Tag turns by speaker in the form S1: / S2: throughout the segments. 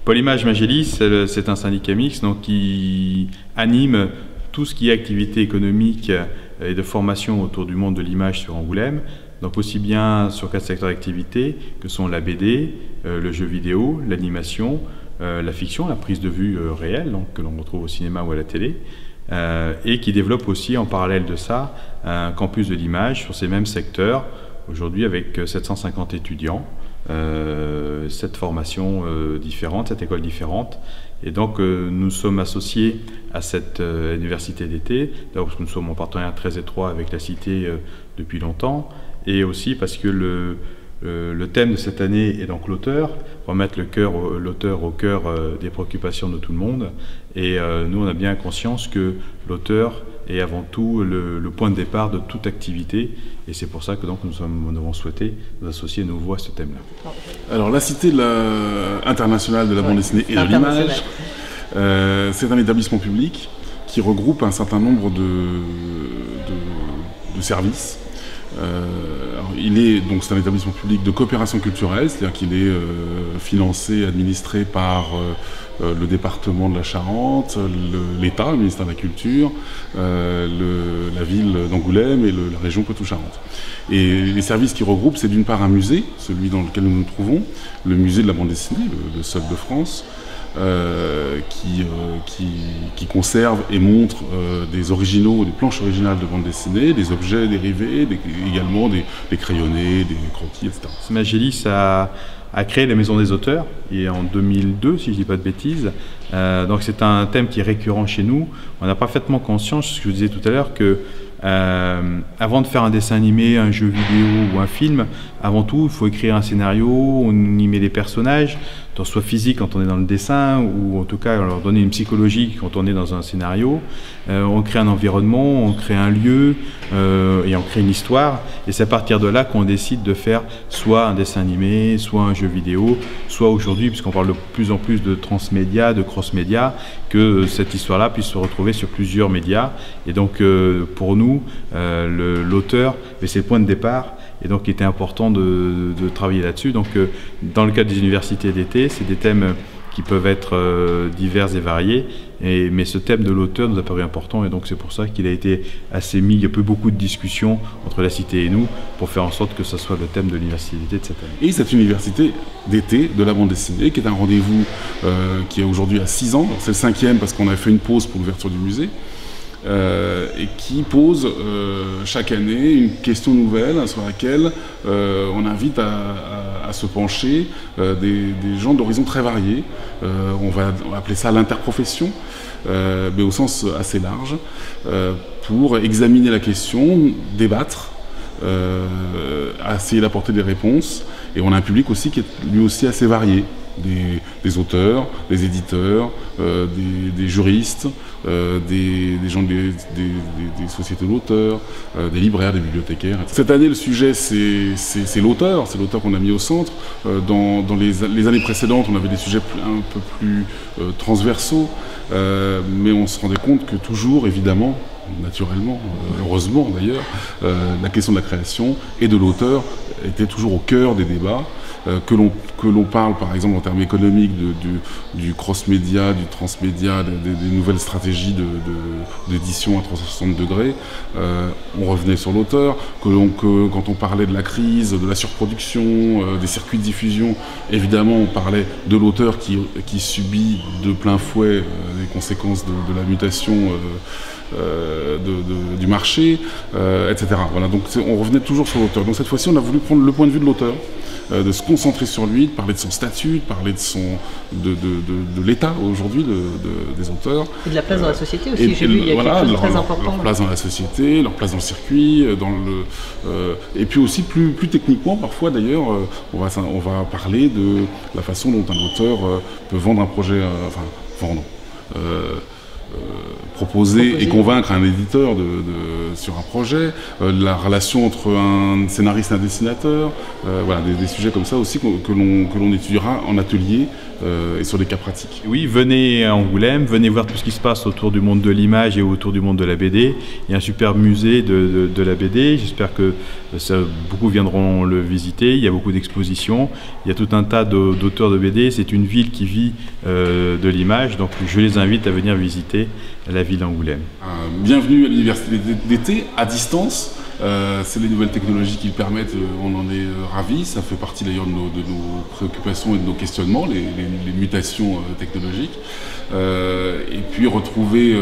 S1: Polymage Magélis, c'est un syndicat mixte donc, qui anime tout ce qui est activité économique et de formation autour du monde de l'image sur Angoulême. Donc aussi bien sur 4 secteurs d'activité que sont la BD, le jeu vidéo, l'animation, la fiction, la prise de vue réelle donc, que l'on retrouve au cinéma ou à la télé. Et qui développe aussi en parallèle de ça un campus de l'image sur ces mêmes secteurs, aujourd'hui avec 750 étudiants, 7 formations différentes, 7 écoles différentes. Et donc nous sommes associés à cette université d'été, d'abord parce que nous sommes en partenariat très étroit avec la Cité depuis longtemps, et aussi parce que le thème de cette année est donc l'auteur, remettre l'auteur au cœur des préoccupations de tout le monde. Et nous, on a bien conscience que l'auteur est avant tout le point de départ de toute activité. Et c'est pour ça que donc, nous avons souhaité nous associer nos voix à ce thème-là.
S2: Alors, la Cité internationale de la bande dessinée et de l'image, c'est un établissement public qui regroupe un certain nombre de services. C'est un établissement public de coopération culturelle, c'est-à-dire qu'il est financé, administré par le département de la Charente, l'État, le ministère de la Culture, la ville d'Angoulême et la région Poitou-Charentes. Et les services qui regroupent, c'est d'une part un musée, celui dans lequel nous nous trouvons, le musée de la bande dessinée, le seul de France, qui conserve et montre des originaux, des planches originales de bande dessinée, des objets dérivés, également des crayonnés, des croquis, etc.
S1: Magélis a créé la Maison des auteurs et en 2002, si je ne dis pas de bêtises. Donc c'est un thème qui est récurrent chez nous. On a parfaitement conscience, ce que je disais tout à l'heure, que avant de faire un dessin animé, un jeu vidéo ou un film, avant tout, il faut écrire un scénario, on y met des personnages, soit physique quand on est dans le dessin, ou en tout cas leur donner une psychologie quand on est dans un scénario. On crée un environnement, on crée un lieu, et on crée une histoire. Et c'est à partir de là qu'on décide de faire soit un dessin animé, soit un jeu vidéo, soit aujourd'hui, puisqu'on parle de plus en plus de transmédia, de cross-média, que cette histoire-là puisse se retrouver sur plusieurs médias. Et donc pour nous, l'auteur, c'est le point de départ. Et donc il était important de travailler là-dessus. Donc dans le cadre des universités d'été, c'est des thèmes qui peuvent être divers et variés, mais ce thème de l'auteur nous a paru important et donc c'est pour ça qu'il a été assez mis. Il y a eu beaucoup de discussions entre la Cité et nous pour faire en sorte que ce soit le thème de l'université d'été de cette année.
S2: Et cette université d'été de la bande dessinée qui est un rendez-vous qui est aujourd'hui à 6 ans, c'est le 5e parce qu'on a fait une pause pour l'ouverture du musée. Et qui pose chaque année une question nouvelle sur laquelle on invite à se pencher des gens d'horizons très variés. On va appeler ça l'interprofession, mais au sens assez large, pour examiner la question, débattre, essayer d'apporter des réponses. Et on a un public aussi qui est lui aussi assez varié. Des auteurs, des éditeurs, des juristes, des gens des sociétés d'auteurs, des libraires, des bibliothécaires, etc. Cette année, le sujet, c'est l'auteur qu'on a mis au centre. Dans les années précédentes, on avait des sujets un peu plus transversaux, mais on se rendait compte que toujours, évidemment, naturellement, heureusement d'ailleurs, la question de la création et de l'auteur était toujours au cœur des débats. Que l'on parle par exemple en termes économiques du cross-média, du transmédia, des nouvelles stratégies d'édition à 360 degrés, on revenait sur l'auteur, quand on parlait de la crise, de la surproduction, des circuits de diffusion, évidemment on parlait de l'auteur qui subit de plein fouet les conséquences de la mutation du marché, etc. Voilà, donc on revenait toujours sur l'auteur. Donc cette fois-ci on a voulu prendre le point de vue de l'auteur, de se concentrer sur lui, de parler de son statut, de parler de l'état aujourd'hui des auteurs.
S3: Et de la place dans la société aussi, j'ai vu, il y a quelque chose de très important.
S2: Leur place dans la société, leur place dans le circuit, et puis aussi plus techniquement, parfois d'ailleurs, on va parler de la façon dont un auteur peut vendre un projet, proposer et convaincre un éditeur sur un projet, la relation entre un scénariste et un dessinateur, voilà, des sujets comme ça aussi que l'on étudiera en atelier et sur des cas pratiques.
S1: Oui, venez à Angoulême, venez voir tout ce qui se passe autour du monde de l'image et autour du monde de la BD. Il y a un super musée de la BD, j'espère que beaucoup viendront le visiter. Il y a beaucoup d'expositions, il y a tout un tas d'auteurs de BD. C'est une ville qui vit de l'image, donc je les invite à venir visiter la ville d'Angoulême.
S2: Bienvenue à l'université d'été, à distance. C'est les nouvelles technologies qui le permettent, on en est ravis. Ça fait partie d'ailleurs de nos préoccupations et de nos questionnements, les mutations technologiques. Et puis retrouver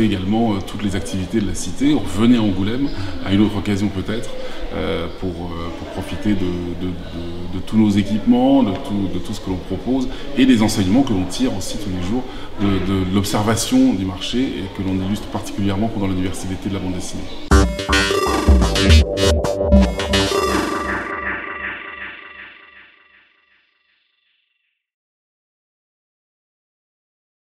S2: également toutes les activités de la cité. Revenez à Angoulême, à une autre occasion peut-être, pour profiter de tous nos équipements, de tout ce que l'on propose et des enseignements que l'on tire aussi tous les jours de l'observation du marché et que l'on illustre particulièrement pendant l'université d'été de la bande dessinée.